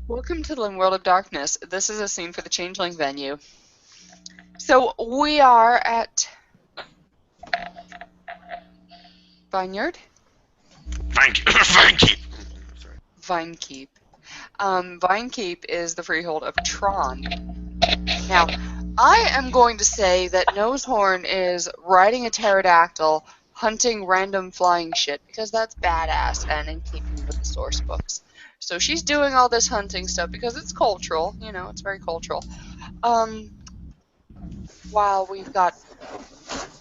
Welcome to the World of Darkness. This is a scene for the Changeling venue. So we are at Vineyard? Vinekeep. Sorry. Vinekeep. Vinekeep is the freehold of Trond. Now, I am going to say that Nosehorn is riding a pterodactyl, hunting random flying shit, because that's badass and in keeping with the source books. So she's doing all this hunting stuff because it's cultural, it's very cultural. While we've got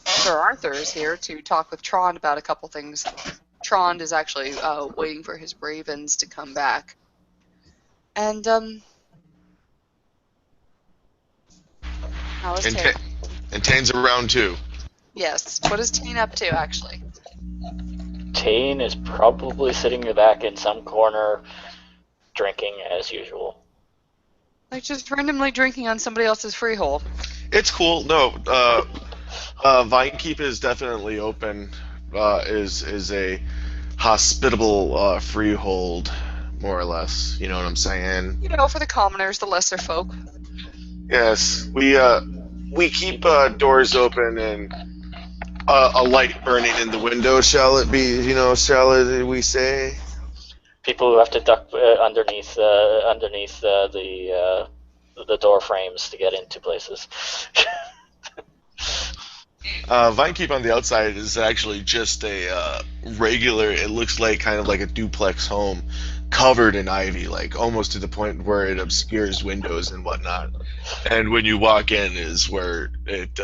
Sir Arthur is here to talk with Trond about a couple things. Trond is actually waiting for his ravens to come back. And, how is Tane? And Tane's around too. Yes. What is Tane up to, actually? Tane is probably sitting back in some corner, drinking as usual. Like, just randomly drinking on somebody else's freehold. It's cool. No, Vinekeep is definitely open. Is a hospitable freehold, more or less. You know what I'm saying? For the commoners, the lesser folk. Yes, we keep doors open and a light burning in the window. Shall it be? Shall it? We say. People who have to duck underneath the door frames to get into places. Vinekeep on the outside is actually just a regular. It looks like kind of like a duplex home, covered in ivy, like almost to the point where it obscures windows and whatnot. And when you walk in, is where it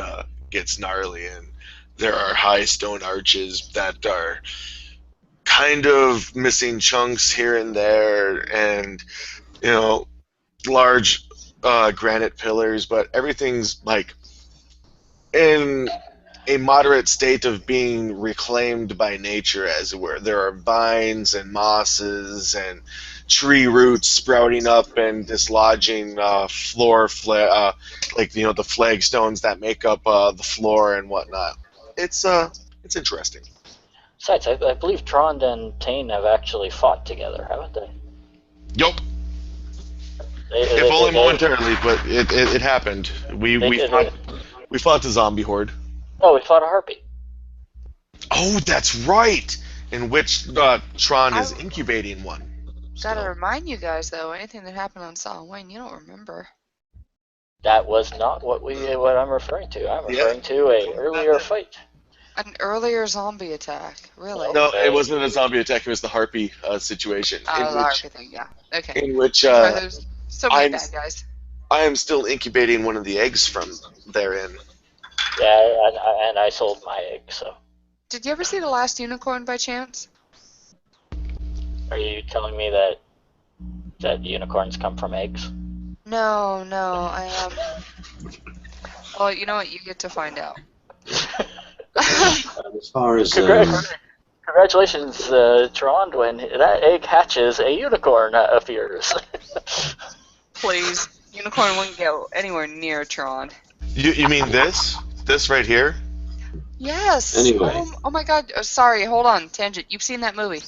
gets gnarly, and there are high stone arches that are kind of missing chunks here and there, and large granite pillars, but everything's like in a moderate state of being reclaimed by nature, as it were. There are vines and mosses and tree roots sprouting up and dislodging the flagstones that make up the floor and whatnot. It's interesting. Besides, I believe Trond and Tane have actually fought together, haven't they? Yup. If only momentarily, but it happened. We fought the zombie horde. Oh, we fought a harpy. Oh, that's right. In which Trond is incubating one. Gotta remind you guys, though, anything that happened on Halloween, you don't remember. That was not what I'm referring to. I'm referring to an earlier fight. An earlier zombie attack, really? No, it wasn't a zombie attack. It was the harpy situation. Oh, the harpy thing, yeah. Okay. In which so many bad guys. I am still incubating one of the eggs from therein. Yeah, and I sold my egg, so. Did you ever see The Last Unicorn by chance? Are you telling me that unicorns come from eggs? No, well, you know what? You get to find out. As far as congratulations, Trond, when that egg hatches, a unicorn appears. Please, unicorn wouldn't go anywhere near Trond. You mean this? This right here? Yes. Anyway. Oh my God. Oh, sorry. Hold on. Tangent. You've seen that movie?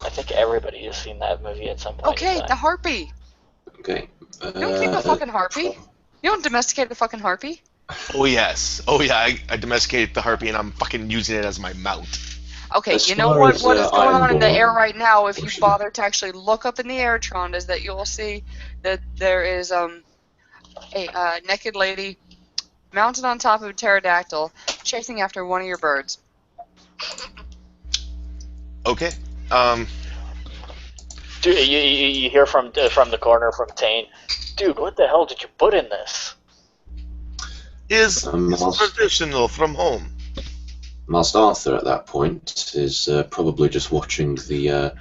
I think everybody has seen that movie at some point. Okay, the harpy. Okay. You don't keep a fucking harpy. You don't domesticate a fucking harpy. Oh yes. Oh yeah. I domesticated the harpy and I'm fucking using it as my mount. Okay, you know what is going on in the air right now? If you bother to actually look up in the air, Trond, is that you will see that there is a naked lady mounted on top of a pterodactyl chasing after one of your birds. Okay. Dude, you hear from the corner from Tane, dude, what the hell did you put in this? Is traditional from home. Master Arthur at that point is probably just watching the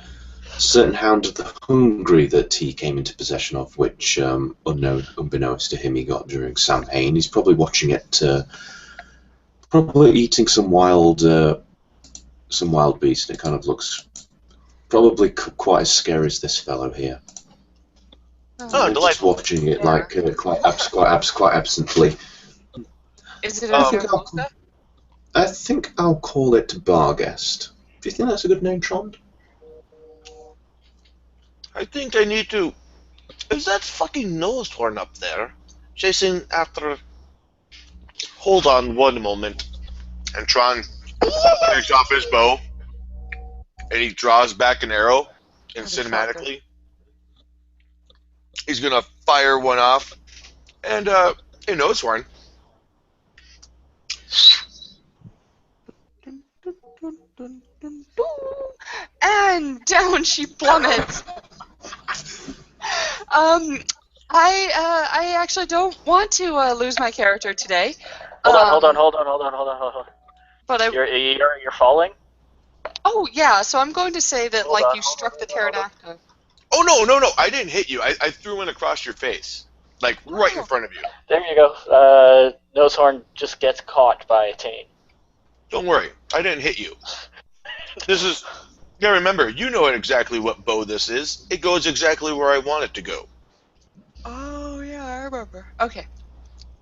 certain Hound of the Hungry that he came into possession of, which, unbeknownst to him, he got during Samhain. He's probably watching it, probably eating some wild beast, and it kind of looks probably quite as scary as this fellow here. Just watching it quite absently. Is it a I think I'll call it Barghest. Do you think that's a good name, Trond? I think I need to... Is that fucking nose horn up there? Chasing after... Hold on one moment. And Tron takes off his bow, and he draws back an arrow, and Motherfucker. cinematically, he's gonna fire one off, and a nose horn. And down she plummets. I actually don't want to lose my character today. Hold on. But You're falling? oh yeah, so I'm going to say that Hold on, you hold struck on, the hold on. pterodactyl. Oh, no, I didn't hit you. I threw one across your face. Like, right in front of you. There you go. Nosehorn just gets caught by a Tane. Don't worry, I didn't hit you. This is... Yeah, remember, you know exactly what bow this is. It goes exactly where I want it to go. Oh yeah, I remember. Okay.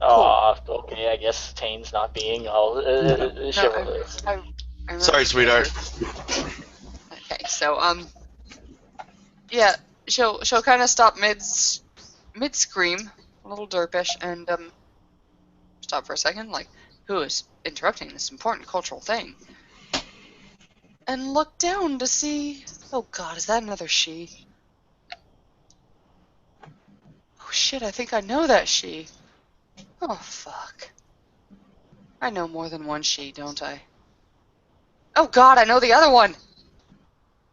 Aw, okay, I guess Tane's not being all chivalrous. I remember. Sorry, sweetheart. Okay, so yeah, she'll kind of stop mid scream, a little derpish, and stop for a second, like, who is interrupting this important cultural thing? And look down to see. Oh God, is that another she? Oh shit, I think I know that she. Oh fuck. I know more than one she, don't I? Oh God, I know the other one.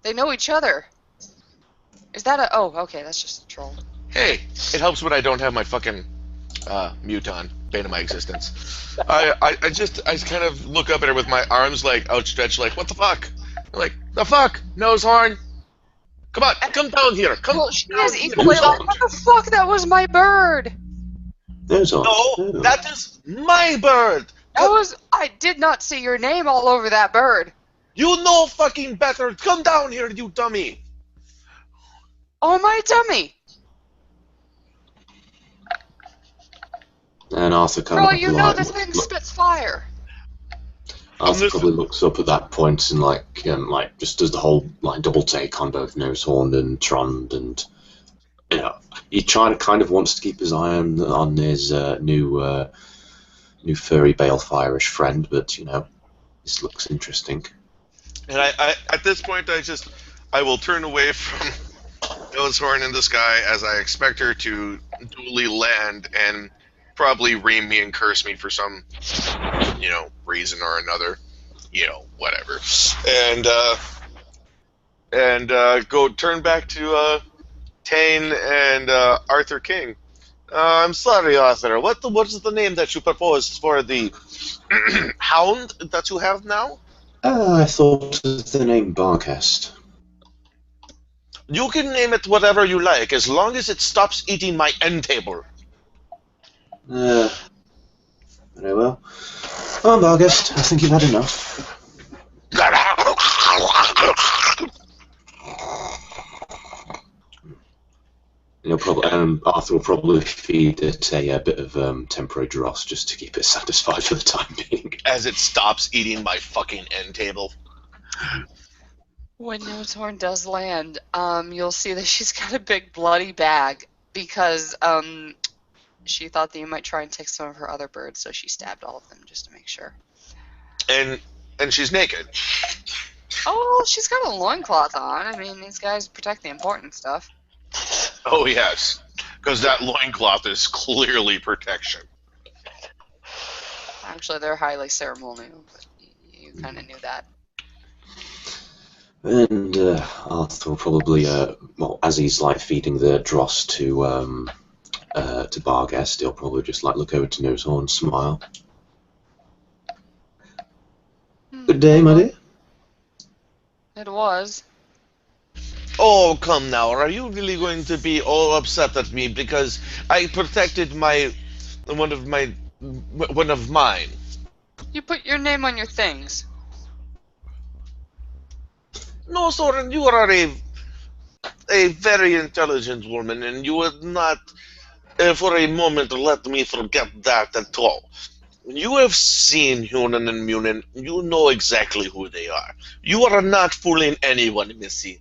They know each other. Is that a... Oh, okay, that's just a troll. Hey, it helps when I don't have my fucking mute on. Bane of my existence. I kind of look up at her with my arms like outstretched, like, what the fuck? I'm like, the fuck? Nose horn? Come on, come down here. Come Well, she down is here. equally like, what the fuck? That was my bird. There's on. No, that is my bird. That was... I did not see your name all over that bird. You know fucking better. Come down here, you dummy. Oh, my dummy. And Arthur kind Girl, of you know the thing spits fire. Arthur probably looks up at that point and just does the whole double take on both Nosehorn and Trond, and he kind of wants to keep his eye on his new furry balefire-ish friend, but this looks interesting. And I at this point I will turn away from Nosehorn in the sky as I expect her to duly land and probably ream me and curse me for some reason or another, whatever, and go turn back to Tane and Arthur King. I'm sorry, Arthur. What is the name that you proposed for the hound that you have now? I thought of the name Barcast. You can name it whatever you like, as long as it stops eating my end table. Very well. Oh, Bargast, I think you've had enough. Arthur will probably feed it a bit of temporary dross just to keep it satisfied for the time being. As it stops eating my fucking end table. When Nosehorn does land, you'll see that she's got a big bloody bag because she thought that you might try and take some of her other birds, so she stabbed all of them just to make sure. And she's naked. Oh, she's got a loincloth on. I mean, these guys protect the important stuff. Oh, yes. Because that loincloth is clearly protection. Actually, they're highly ceremonial, but you kind of knew that. And Arthur will probably, as he's feeding the dross to Bargast, he'll probably just look over to Nosehorn and smile. Good day, my dear. It was. Oh, come now. Are you really going to be all upset at me because I protected one of mine? You put your name on your things. No, Soren, you are a very intelligent woman, and you would not for a moment let me forget that at all. You have seen Hunan and Munin. You know exactly who they are. You are not fooling anyone, Missy.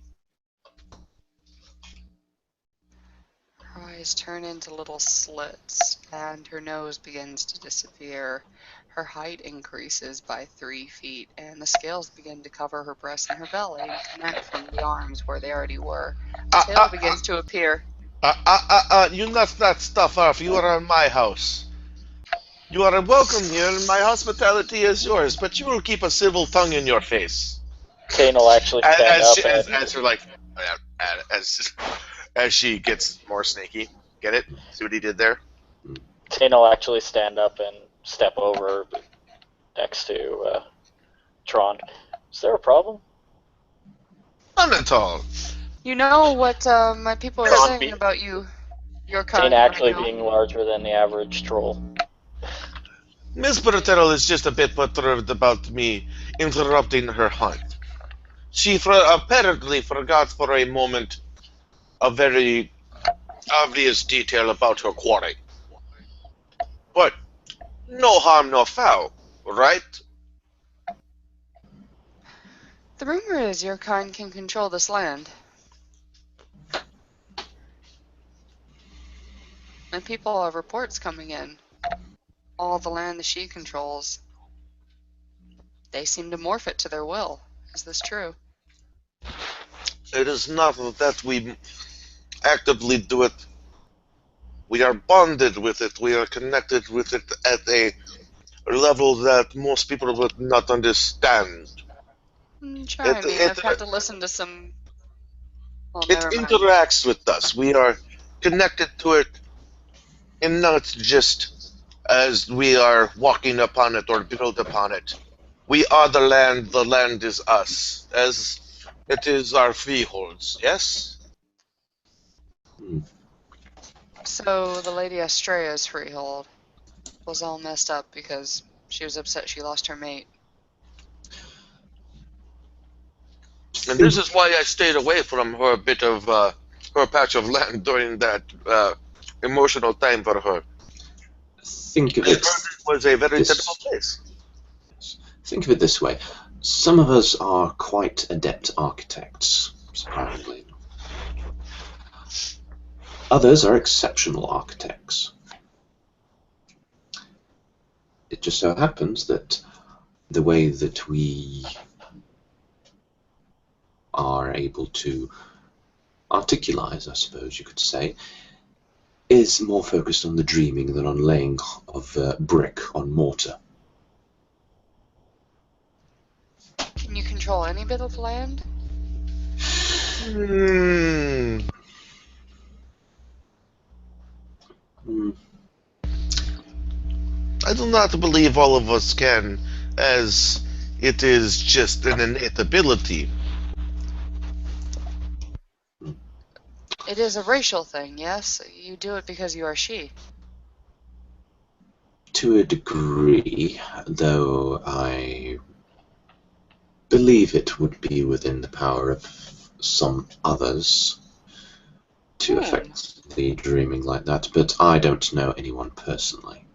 eyes turn into little slits, and her nose begins to disappear. Her height increases by 3 feet, and the scales begin to cover her breasts and her belly and connect from the arms where they already were. A Ah, tail ah, begins to appear. you knock that stuff off. You are in my house. You are welcome here, and my hospitality is yours, but you will keep a civil tongue in your face. Tane will actually stand up and As her, like, as, as she gets more snaky. Get it? See what he did there? Tane will actually stand up and step over next to Trond. Is there a problem? None at all. You know what my people are Tron saying be- about you, your Tane kind right actually now? being larger than the average troll. Miss Bertel is just a bit perturbed about me interrupting her hunt. She apparently forgot for a moment a very obvious detail about her quarry. But no harm, no foul, right? The rumor is your kind can control this land. And people have reports coming in. All the land that she controls. They seem to morph it to their will. Is this true? It is not that we actively do it. We are bonded with it. We are connected with it at a level that most people would not understand. Try me. I've had to listen to some... Well, It never mind. interacts with us. We are connected to it, and not just as we are walking upon it or built upon it. We are the land is us, as it is our freeholds, yes? So the Lady Estrella's freehold was all messed up because she was upset she lost her mate. And this is why I stayed away from her bit of, her patch of land during that emotional time for her. Think of it. It was a very this- terrible place. Think of it this way. Some of us are quite adept architects, surprisingly. Others are exceptional architects. It just so happens that the way that we are able to articulate, I suppose you could say, is more focused on the dreaming than on laying of brick on mortar. Can you control any bit of land? Hmm. I do not believe all of us can, as it is just an innate ability. It is a racial thing, yes? You do it because you are she. To a degree, though I believe it would be within the power of some others to affect the dreaming like that, but I don't know anyone personally.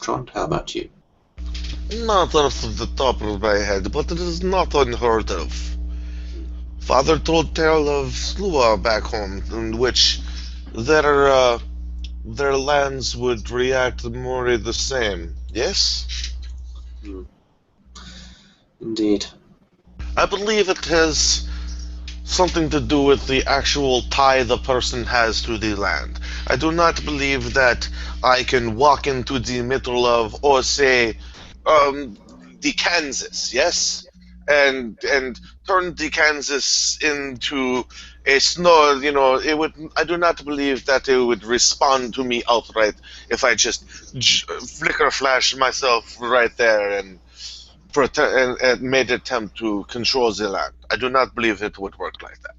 Trond, how about you? Not off the top of my head, but it is not unheard of. Father told tale of Slua back home, in which their lands would react more the same. Yes? Indeed. I believe it has something to do with the actual tie the person has to the land. I do not believe that I can walk into the middle of, or say, the Kansas, yes? And turn the Kansas into a snow, it would. I do not believe that it would respond to me outright if I just flicker flash myself right there and made an attempt to control the land. I do not believe it would work like that.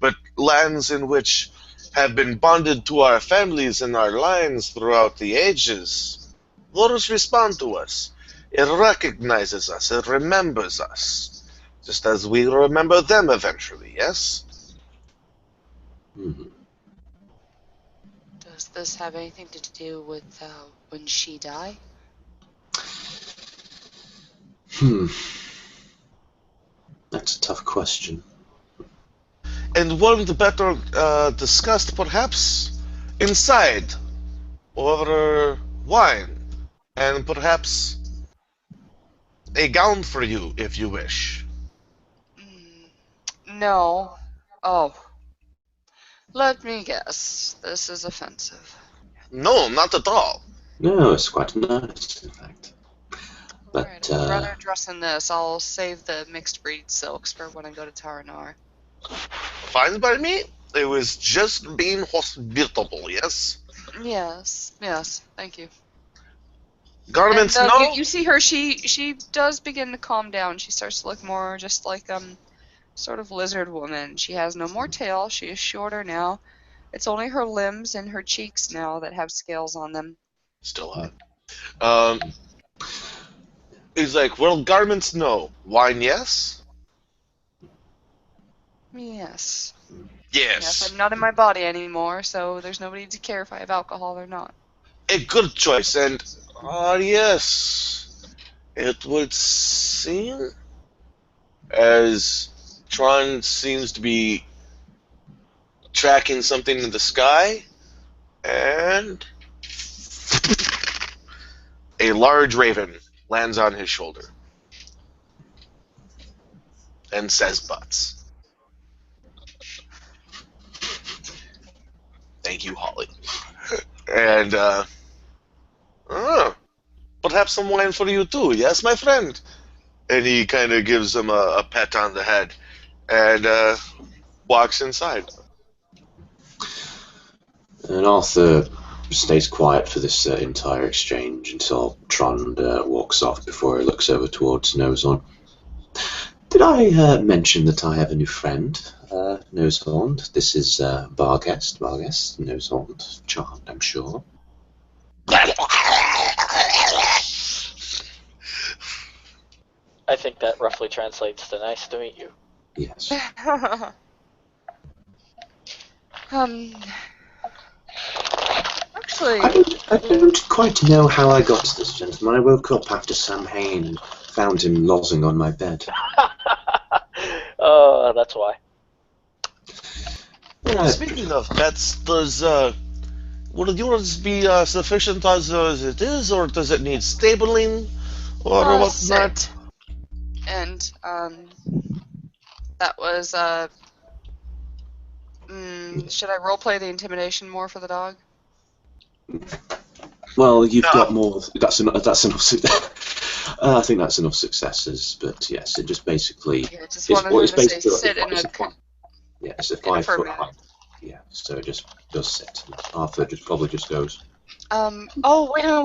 But lands in which have been bonded to our families and our lines throughout the ages, those respond to us. It recognizes us. It remembers us. Just as we remember them eventually, yes? Does this have anything to do with when she died? That's a tough question. And one better discussed, perhaps, inside, or wine, and perhaps a gown for you if you wish. No. Oh, let me guess. This is offensive. No, not at all. No, it's quite nice, in fact. Alright, But, I'd rather dress in this. I'll save the mixed breed silks for when I go to Taranar. Fine by me. It was just being hospitable, yes? Yes, yes, thank you. Garments, And no? you see her, she does begin to calm down. She starts to look more just like sort of lizard woman. She has no more tail, she is shorter now. It's only her limbs and her cheeks now that have scales on them. Still hot. He's like, well, garments, no. Wine, yes? Yes. Yes, Yes. I'm not in my body anymore, so there's nobody to care if I have alcohol or not. A good choice, and, yes. It would seem as Trond seems to be tracking something in the sky, and a large raven lands on his shoulder and says butts. Thank you, Holly. And, perhaps some wine for you too, yes, my friend? And he kind of gives him a pet on the head and walks inside. And Arthur stays quiet for this entire exchange until Trond walks off before he looks over towards Nosehorn. Did I mention that I have a new friend, Nosehorn? This is Barghest, Nosehorn, charmed, I'm sure. I think that roughly translates to nice to meet you. Yes. Actually, I don't quite know how I got to this gentleman. I woke up after Sam Hain and found him lolling on my bed. Oh, that's why. Speaking of pets, does would yours be sufficient as it is, or does it need stabling, or whatnot? sit. And, that was, should I roleplay the intimidation more for the dog? Well, you've got more. That's enough. I think that's enough successes. But yes, it just basically. Yeah, just wanted him to say sit in a... Yeah, it's a 5 foot height. Yeah, so it just does sit. Arthur probably just goes. Oh, wait a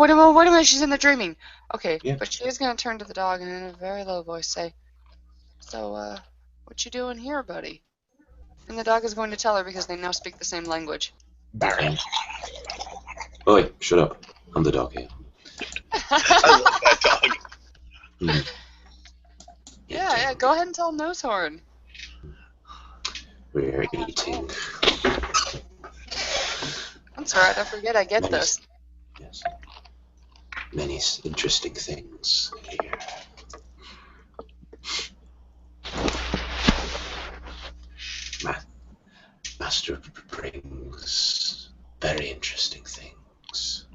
minute, she's in the dreaming. Okay, Yeah. but she is going to turn to the dog and in a very low voice say, so, what you doing here, buddy? And the dog is going to tell her because they now speak the same language. Oi, shut up. I'm the dog here. I love that dog. Yeah, go ahead and tell Nosehorn. We're eating. That's alright, don't forget I get this. Yes. Many interesting things here. Master brings very interesting things.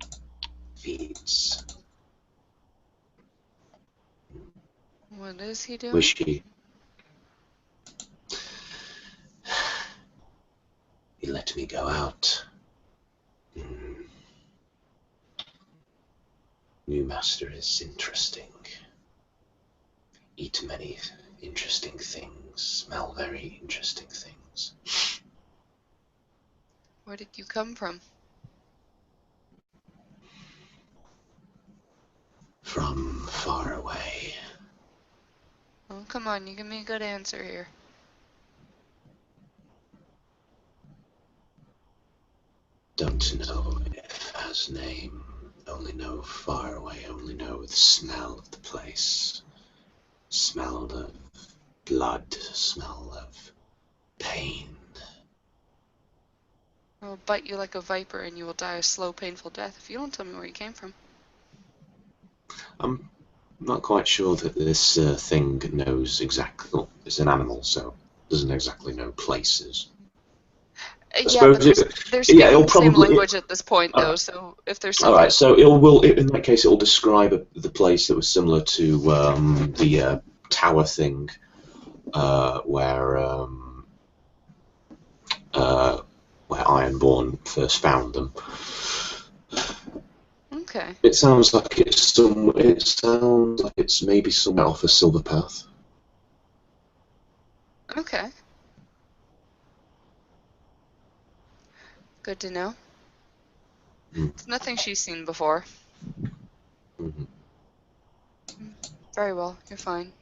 Feeds. What is he doing? Wish he let me go out. New master is interesting. Eat many interesting things. Smell very interesting things. Where did you come from? From far away. Oh, come on, you give me a good answer here. Don't know if has name. Only know far away. Only know the smell of the place. Smell of blood. Smell of pain. I'll bite you like a viper and you will die a slow, painful death if you don't tell me where you came from. I'm not quite sure that this thing knows exactly. Well, it's an animal, so it doesn't exactly know places. Yeah, but they're speaking it'll the same probably. language at this point, though. So if there's something, All right, so in that case, it will describe the place that was similar to the tower thing, where Ironborn first found them. okay, It sounds like it's maybe somewhere off a silver path. okay, good to know. It's nothing she's seen before. Mhm. Very well, you're fine.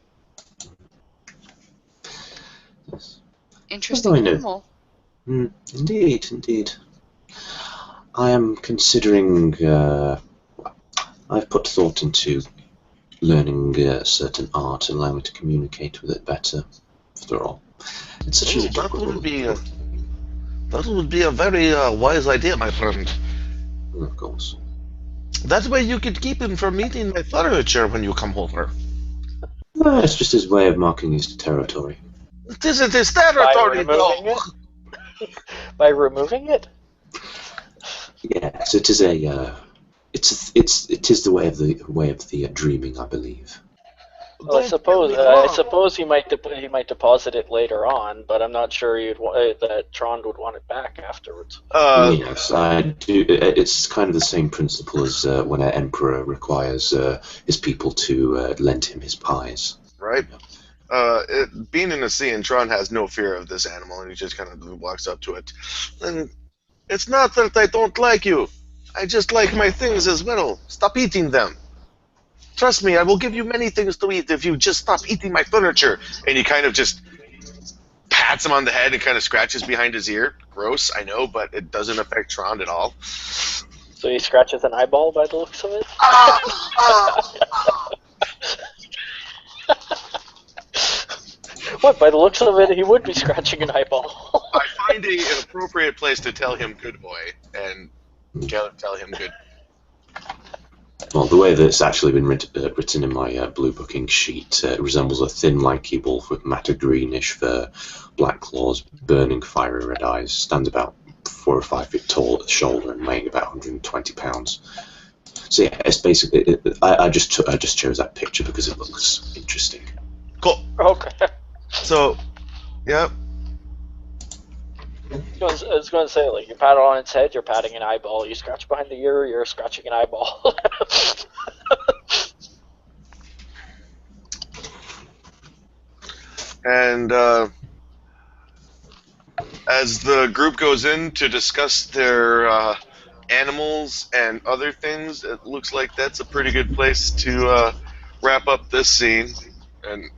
Yes. Interesting I know. animal. Indeed. I am considering. I've put thought into learning a certain art and allowing me to communicate with it better. After all, it's such a That would be a very wise idea, my friend. of course. That way you could keep him from eating my furniture when you come over. No, it's just his way of marking his territory. It isn't his By territory, removing though. it? By removing it? Yes, it is a. It is the way of the dreaming, I believe. Well, I suppose he might deposit it later on, but I'm not sure that Trond would want it back afterwards. Yes, I do. It's kind of the same principle as when an emperor requires his people to lend him his pies. Right. Being in the sea, and Trond has no fear of this animal, and he just kind of walks up to it. And it's not that I don't like you. I just like my things as well. Stop eating them. Trust me, I will give you many things to eat if you just stop eating my furniture. And he kind of just pats him on the head and kind of scratches behind his ear. Gross, I know, but it doesn't affect Trond at all. So he scratches an eyeball by the looks of it? What, by the looks of it, he would be scratching an eyeball. I'm finding an appropriate place to tell him good boy, and tell him good. Well, the way that it's actually been written in my blue booking sheet resembles a thin, lanky wolf with matted greenish fur, black claws, burning fiery red eyes, stands about 4 or 5 feet tall at the shoulder and weighing about 120 pounds. So yeah, it's basically. I just chose that picture because it looks interesting. Cool. Okay. So, yeah. I was going to say, like, you pat it on its head, you're patting an eyeball. You scratch behind the ear, you're scratching an eyeball. And as the group goes in to discuss their animals and other things, it looks like that's a pretty good place to wrap up this scene and